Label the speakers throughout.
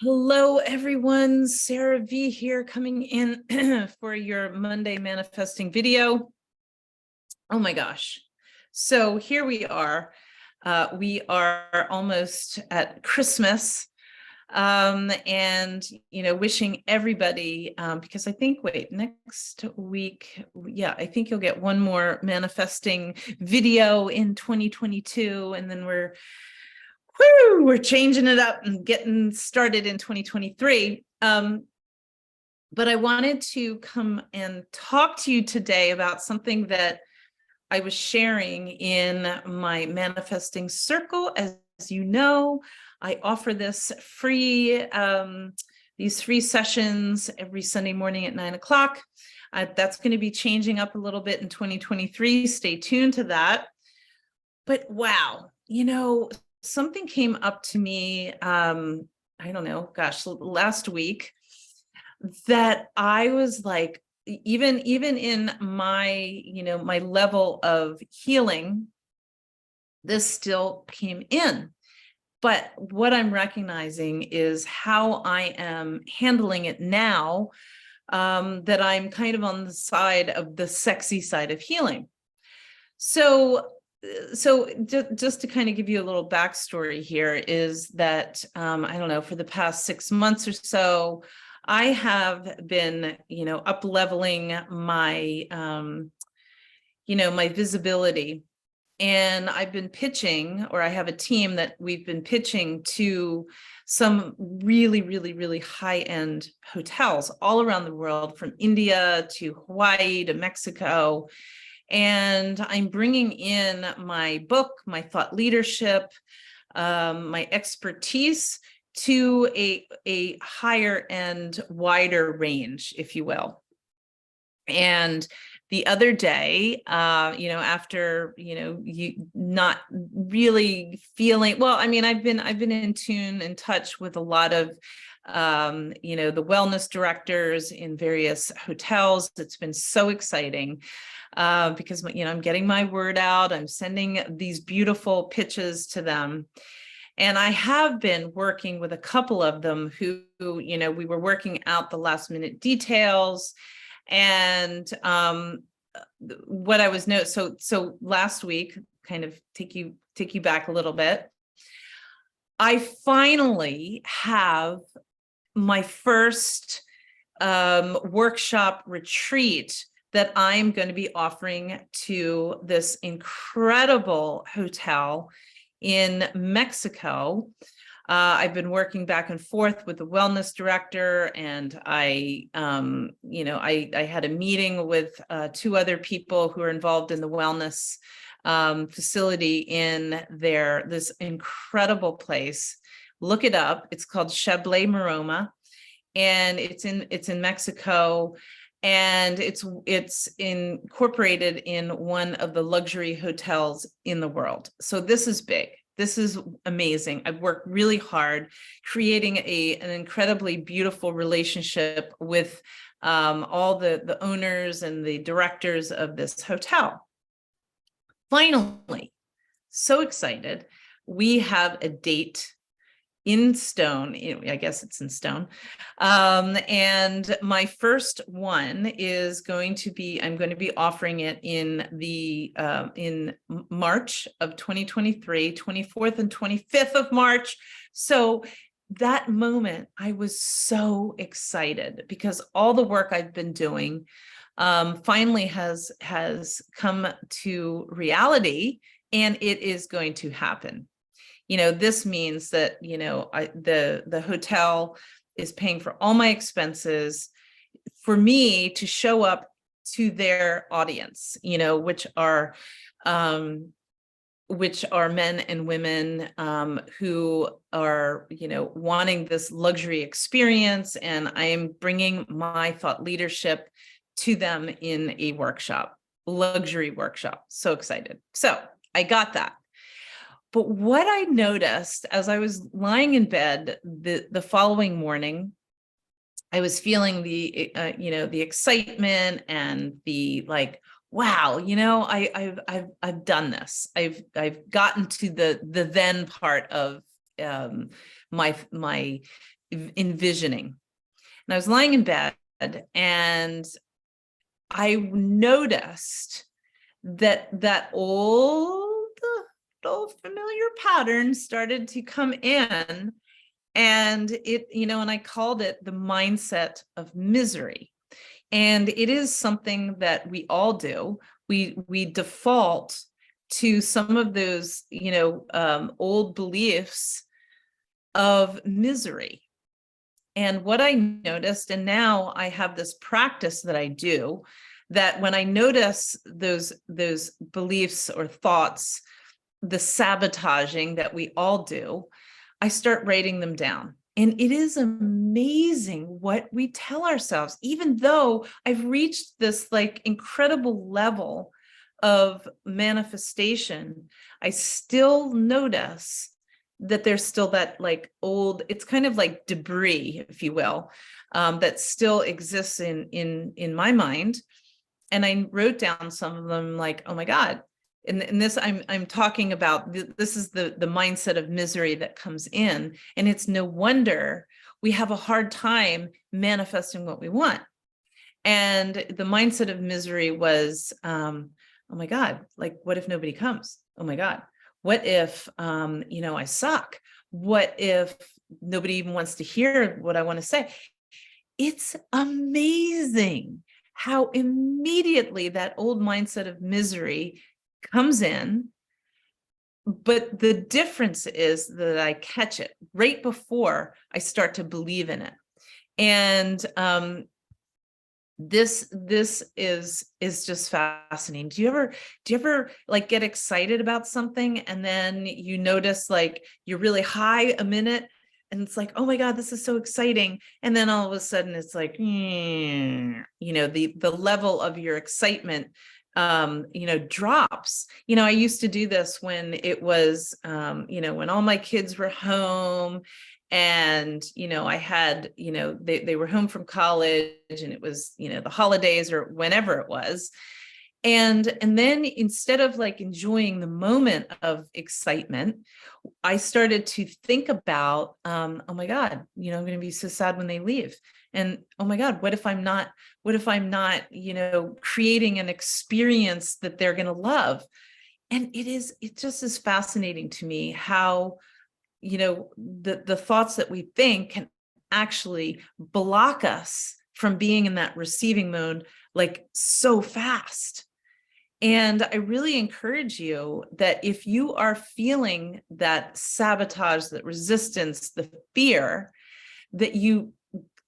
Speaker 1: Hello, everyone. Sarah V here coming in for your Monday manifesting video. Oh my gosh. So here we are. We are almost at Christmas. And, wishing everybody, because I think, next week, yeah, I think you'll get one more manifesting video in 2022. And then we're changing it up and getting started in 2023. But I wanted to come and talk to you today about something that I was sharing in my manifesting circle. As you know, I offer these free sessions every Sunday morning at 9 o'clock. That's going to be changing up a little bit in 2023. Stay tuned to that. But wow, something came up to me, I don't know, gosh, last week, that I was like, even in my, my level of healing, this still came in. But what I'm recognizing is how I am handling it now, that I'm kind of on the side of the sexy side of healing. So just to kind of give you a little backstory here is that, I don't know, for the past 6 months or so, I have been, up leveling my, my visibility. And I've been pitching, or I have a team that we've been pitching to some really, really, really high-end hotels all around the world, from India to Hawaii to Mexico. And I'm bringing in my book, my thought leadership, my expertise to a higher and wider range, if you will. And the other day, after, you not really feeling, well, I mean, I've been in touch with a lot of, the wellness directors in various hotels. It's been so exciting. Because, I'm getting my word out. I'm sending these beautiful pitches to them. And I have been working with a couple of them who, we were working out the last minute details. And what I was so last week, kind of take you back a little bit, I finally have my first workshop retreat that I'm going to be offering to this incredible hotel in Mexico. I've been working back and forth with the wellness director, and I had a meeting with 2 other people who are involved in the wellness facility in this incredible place. Look it up. It's called Chablais Maroma, and it's in Mexico. And it's incorporated in one of the luxury hotels in the world. So this is big. This is amazing. I've worked really hard creating an incredibly beautiful relationship with all the owners and the directors of this hotel. Finally, so excited. We have a date in stone. I guess it's in stone. And my first one is going to be, I'm going to be offering it in March of 2023, 24th and 25th of March. So that moment, I was so excited because all the work I've been doing finally has come to reality, and it is going to happen. This means that, the hotel is paying for all my expenses for me to show up to their audience, which are men and women who are, wanting this luxury experience. And I am bringing my thought leadership to them in a luxury workshop. So excited. So I got that. But what I noticed as I was lying in bed the following morning, I was feeling the excitement and the like, wow, I've done this. I've gotten to the then part of my envisioning. And I was lying in bed and I noticed that old familiar pattern started to come in, and and I called it the mindset of misery. And it is something that we all do. We default to some of those, old beliefs of misery. And what I noticed, and now I have this practice that I do, that when I notice those beliefs or thoughts, the sabotaging that we all do, I start writing them down. And it is amazing what we tell ourselves, even though I've reached this like incredible level of manifestation, I still notice that there's still that like old, it's kind of like debris, if you will, that still exists in my mind. And I wrote down some of them, like, oh my God. And this, I'm talking about, this is the mindset of misery that comes in. And it's no wonder we have a hard time manifesting what we want. And the mindset of misery was, oh my God, like, what if nobody comes? Oh my God. What if, I suck? What if nobody even wants to hear what I want to say? It's amazing how immediately that old mindset of misery comes in. But the difference is that I catch it right before I start to believe in it. And this is just fascinating. Do you ever like get excited about something and then you notice like you're really high a minute and it's like, oh my God, this is so exciting. And then all of a sudden it's like, the level of your excitement, drops. I used to do this when it was, when all my kids were home and, I had, they were home from college and it was, the holidays or whenever it was. And then instead of like enjoying the moment of excitement, I started to think about, oh my God, I'm going to be so sad when they leave. And oh my God, what if I'm not, creating an experience that they're going to love? And it just is fascinating to me how, the thoughts that we think can actually block us from being in that receiving mode, like so fast. And I really encourage you that if you are feeling that sabotage, that resistance, the fear, that you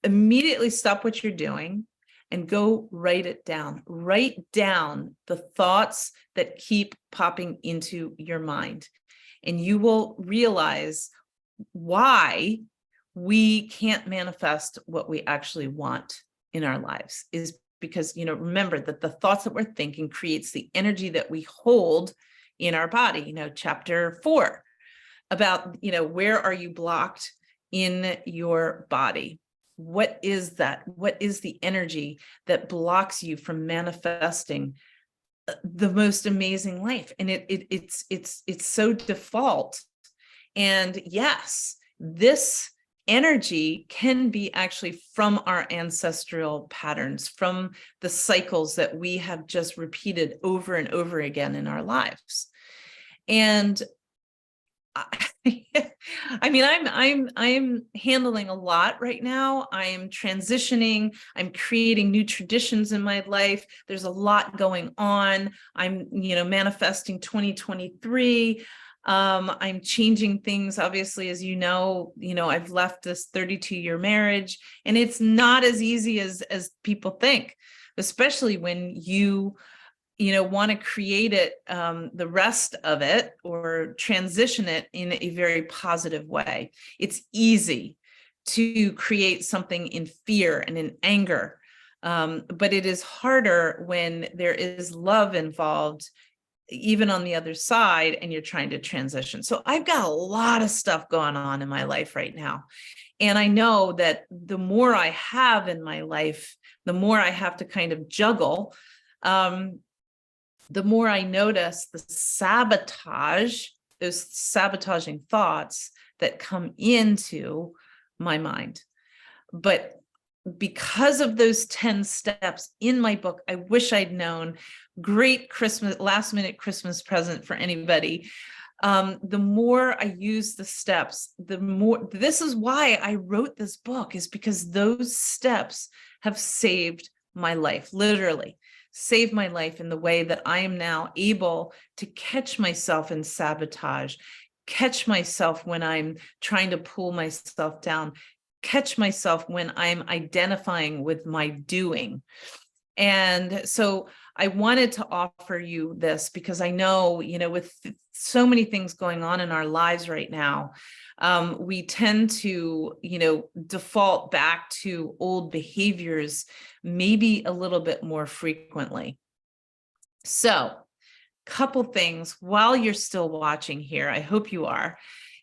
Speaker 1: immediately stop what you're doing and go write it down. Write down the thoughts that keep popping into your mind. And you will realize why we can't manifest what we actually want in our lives is because, remember that the thoughts that we're thinking creates the energy that we hold in our body. Chapter 4 about, where are you blocked in your body? What is that? What is the energy that blocks you from manifesting the most amazing life? And it's so default. And yes, this energy can be actually from our ancestral patterns, from the cycles that we have just repeated over and over again in our lives. And I'm handling a lot right now. I am transitioning. I'm creating new traditions in my life. There's a lot going on. I'm, manifesting 2023. I'm changing things. Obviously, as I've left this 32-year marriage, and it's not as easy as people think, especially when you want to create it, the rest of it, or transition it in a very positive way. It's easy to create something in fear and in anger, but it is harder when there is love involved, even on the other side, and you're trying to transition. So I've got a lot of stuff going on in my life right now. And I know that the more I have in my life, the more I have to kind of juggle. The more I notice the sabotage, those sabotaging thoughts that come into my mind. But because of those 10 steps in my book, I wish I'd known. Great Christmas, last minute Christmas present for anybody. The more I use the steps, the more, this is why I wrote this book, is because those steps have saved my life, literally saved my life in the way that I am now able to catch myself in sabotage, catch myself when I'm trying to pull myself down, catch myself when I'm identifying with my doing. And so I wanted to offer you this because I know, with so many things going on in our lives right now, we tend to, default back to old behaviors, maybe a little bit more frequently. So, couple things while you're still watching here, I hope you are,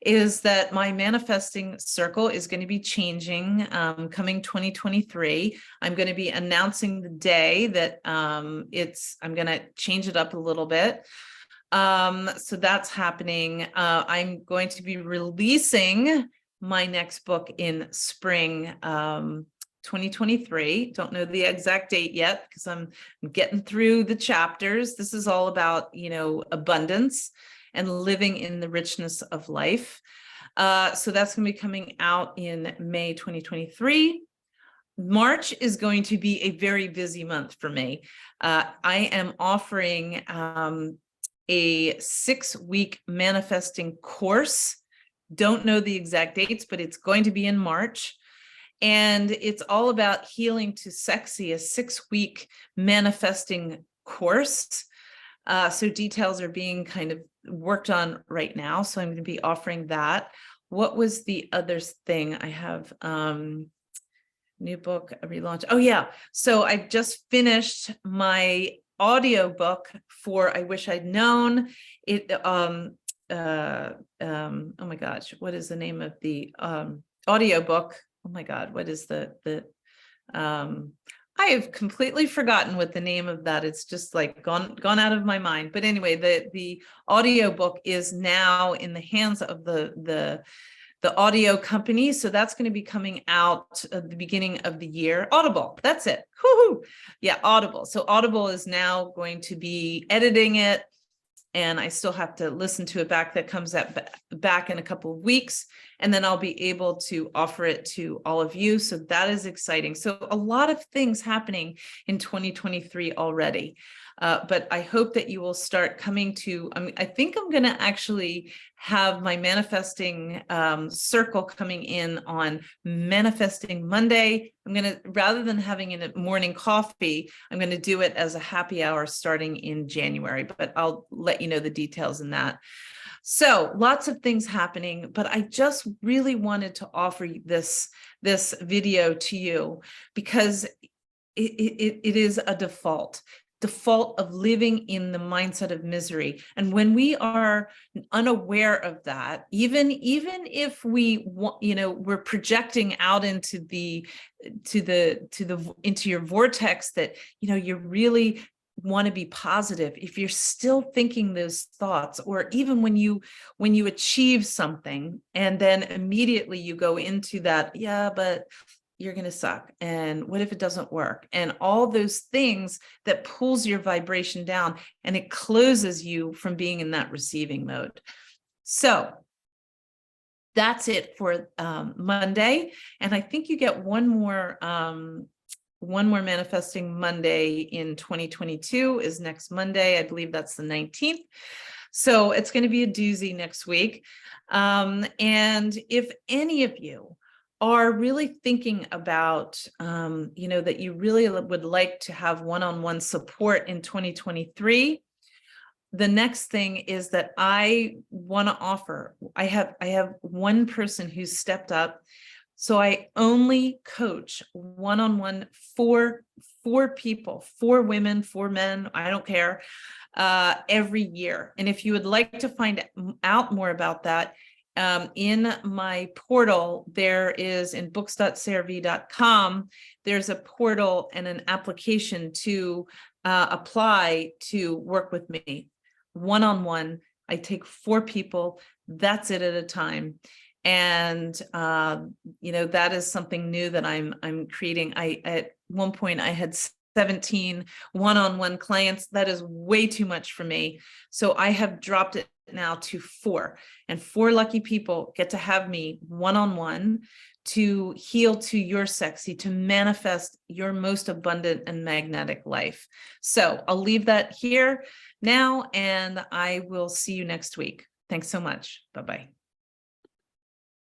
Speaker 1: is that my manifesting circle is going to be changing coming 2023. I'm going to be announcing the day that I'm going to change it up a little bit. So that's happening. I'm going to be releasing my next book in spring 2023. Don't know the exact date yet because I'm getting through the chapters. This is all about, abundance and living in the richness of life. So that's going to be coming out in May 2023. March is going to be a very busy month for me. I am offering a 6-week manifesting course. Don't know the exact dates, but it's going to be in March. And it's all about healing to sexy, a 6-week manifesting course. So details are being kind of worked on right now. So I'm going to be offering that. What was the other thing I have? New book, a relaunch. Oh yeah. So I just finished my audio book for I Wish I'd Known it. Oh my gosh, what is the name of the audio book? Oh my God, what is the I have completely forgotten what the name of that. It's just like gone out of my mind. But anyway, the audio book is now in the hands of the audio company. So that's going to be coming out at the beginning of the year. Audible, that's it. Woo-hoo. Yeah, Audible. So Audible is now going to be editing it, and I still have to listen to it back. That comes back in a couple of weeks, and then I'll be able to offer it to all of you. So that is exciting. So a lot of things happening in 2023 already. But I hope that you will start coming to, I think I'm going to actually have my manifesting circle coming in on Manifesting Monday. I'm going to, rather than having a morning coffee, I'm going to do it as a happy hour starting in January, but I'll let you know the details in that. So lots of things happening, but I just really wanted to offer this video to you because it is a default of living in the mindset of misery. And when we are unaware of that, even if we want, we're projecting out into your vortex that, you really want to be positive, if you're still thinking those thoughts, or even when you achieve something and then immediately you go into that, yeah, but you're going to suck. And what if it doesn't work? And all those things that pulls your vibration down, and it closes you from being in that receiving mode. So that's it for Monday. And I think you get one more Manifesting Monday in 2022 is next Monday. I believe that's the 19th. So it's going to be a doozy next week. And if any of you are really thinking about, that you really would like to have one-on-one support in 2023, the next thing is that I want to offer, I have one person who's stepped up. So I only coach one-on-one for 4 people, 4 women, 4 men, I don't care, every year. And if you would like to find out more about that, in my portal, there is in books.crv.com, there's a portal and an application to apply to work with me one-on-one. I take 4 people, that's it at a time. And that is something new that I'm creating. At one point I had 17 one-on-one clients. That is way too much for me. So I have dropped it now to 4, and 4 lucky people get to have me one-on-one to heal to your sexy, to manifest your most abundant and magnetic life. So I'll leave that here now, and I will see you next week. Thanks so much. Bye-bye.